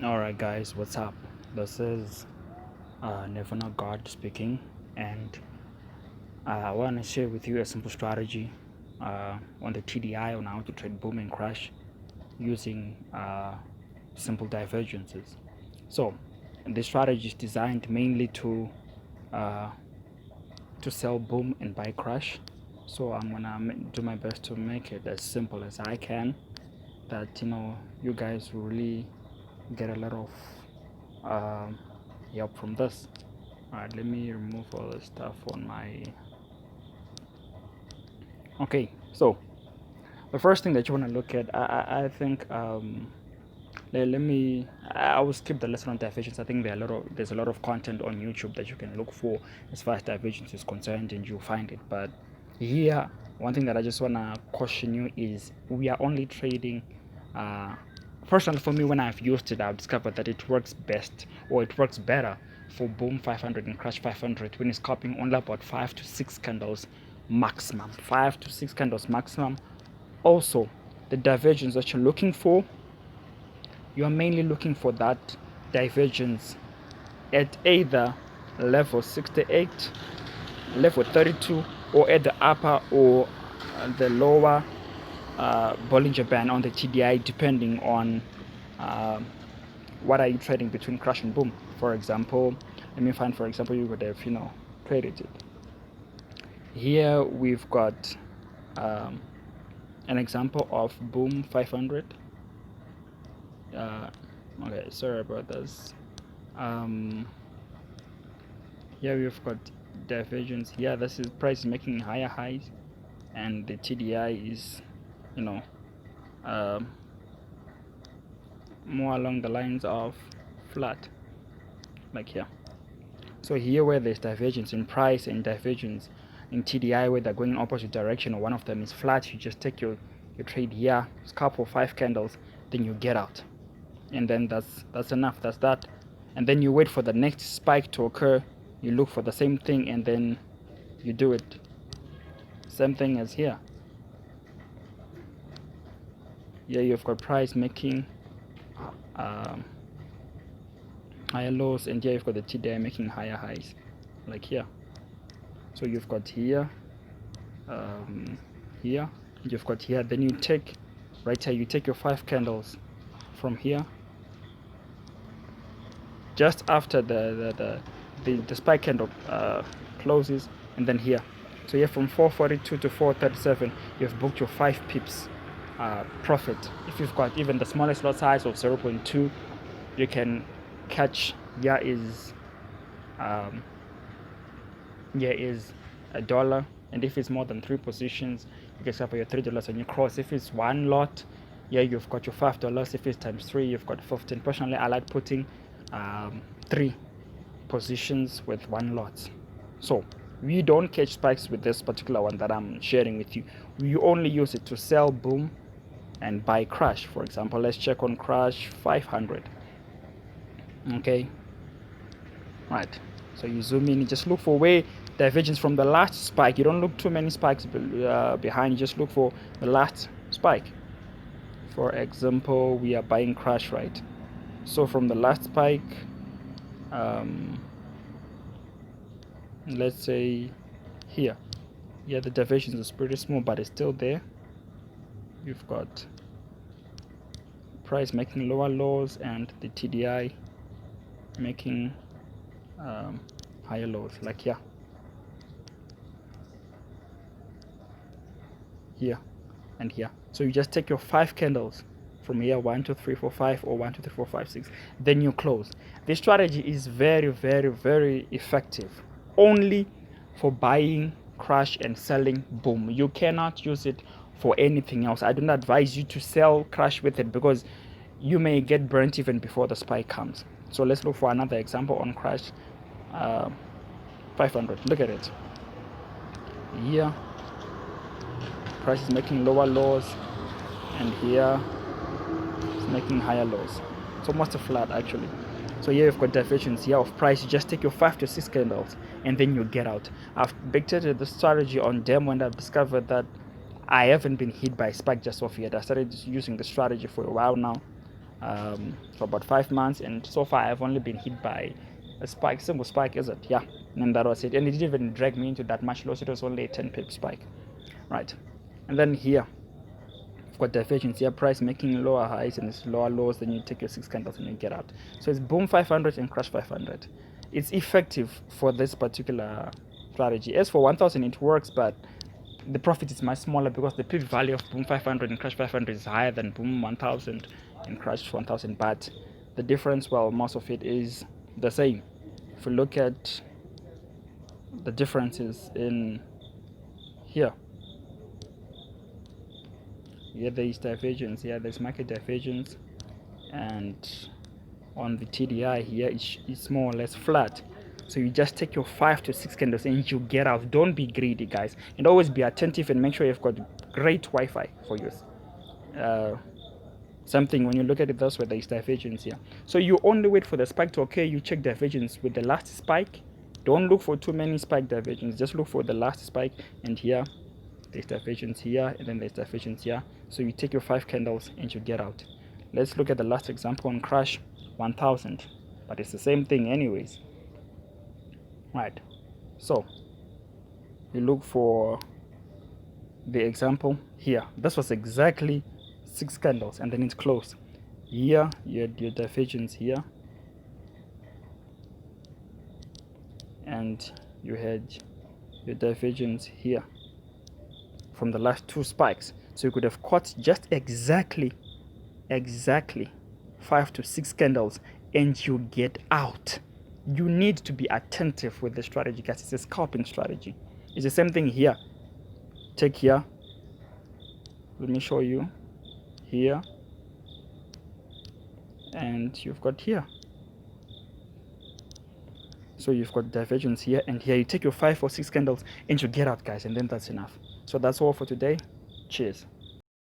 Alright guys, what's up? This is Never Not God speaking, and I want to share with you a simple strategy on the TDI on how to trade boom and crash using simple divergences. So this strategy is designed mainly uh, to sell boom and buy crash. So I'm gonna do my best to make it as simple as I can, that you guys will really get a lot of um, help from this. Alright, let me remove all the stuff on my. Okay, so the first thing that you want to look at, I think let me I will skip the lesson on divergence. I think there's a lot of content on YouTube that you can look for as far as divergence is concerned, and you'll find it. But here, one thing that I just want to caution you is we are only trading personally. For me, when I've used it, I've discovered that it works best, or it works better for boom 500 and crash 500 when it's copying only about 5 to 6 candles maximum. 5 to 6 candles maximum. Also, the divergence that you're looking for, you are mainly looking for that divergence at either level 68, level 32, or at the upper or the lower Bollinger Band on the TDI, depending on what are you trading between crash and boom. For example, let me find, for example, you would have traded it. Here we've got an example of boom 500. Okay, sorry about this. Here we've got divergence. Here this is price making higher highs, and the TDI is more along the lines of flat, like here. So here where there's divergence in price and divergence in TDI where they're going in opposite direction, or one of them is flat, you just take your trade here, scalp for 5 candles, then you get out, and then that's enough. That's that. And then you wait for the next spike to occur, you look for the same thing, and then you do it. Same thing as here. Here you've got price making higher lows, and here you've got the TDI making higher highs, like here. So you've got here, here, and you've got here. Then you take right here, you take your 5 candles from here, just after the spike candle closes, and then here. So here from 442 to 437, you've booked your 5 pips profit. If you've got even the smallest lot size of 0.2, you can catch. Here is $1, and if it's more than 3 positions, you can suffer your $3 on your cross. If it's one lot, you've got your $5. If it's times 3, you've got 15. Personally, I like putting 3 positions with one lot. So we don't catch spikes with this particular one that I'm sharing with you. We only use it to sell boom and buy crash. For example, let's check on crash 500. Okay, right, so you zoom in, you just look for where divergence from the last spike. You don't look too many spikes behind, you just look for the last spike. For example, we are buying crash, right? So from the last spike, let's say here, the divergence is pretty small, but it's still there. You've got price making lower lows and the TDI making higher lows, like here and here. So you just take your 5 candles from here, 1 2 3 4 5, or 1 2 3 4 5 6, then you close. This strategy is very, very, very effective only for buying crash and selling boom. You cannot use it for anything else. I don't advise you to sell crash with it, because you may get burnt even before the spike comes. So let's look for another example on crash 500. Look at it here. Price is making lower lows, and here it's making higher lows. It's almost a flat actually. So here you've got divergence here of price. You just take your 5 to 6 candles and then you get out. I've dictated the strategy on demo, and I've discovered that I haven't been hit by spike just off yet. I started using the strategy for a while now, for about 5 months, and so far I've only been hit by a spike, single spike, is it? Yeah, and that was it. And it didn't even drag me into that much loss. It was only a 10 pip spike, right? And then here you've got divergence here, price making lower highs and its lower lows. Then you take your 6 candles and you get out. So it's boom 500 and crash 500. It's effective for this particular strategy. As for 1000, it works, but the profit is much smaller because the peak value of boom 500 and crash 500 is higher than boom 1000 and crash 1000. But the difference, well, most of it is the same. If you look at the differences in here there is divergence, here there's market divergence, and on the TDI here it's more or less flat. So you just take your 5 to 6 candles and you get out. Don't be greedy, guys, and always be attentive and make sure you've got great Wi-Fi for use. Something when you look at it this way, there is divergence here. So you only wait for the spike to occur. You check divergence with the last spike. Don't look for too many spike divergence. Just look for the last spike, and here there's divergence here, and then there's divergence here. So you take your 5 candles and you get out. Let's look at the last example on crash 1000, but it's the same thing anyways, right? So you look for the example here. This was exactly 6 candles and then it's closed. Here you had your divergence here, and you had your divergence here from the last 2 spikes. So you could have caught just exactly 5 to 6 candles and you get out. You need to be attentive with the strategy, guys. It's a scalping strategy. It's the same thing here. Take here, let me show you here, and you've got here. So you've got divergence here and here. You take your 5 or 6 candles and you get out, guys, and then that's enough. So that's all for today. Cheers.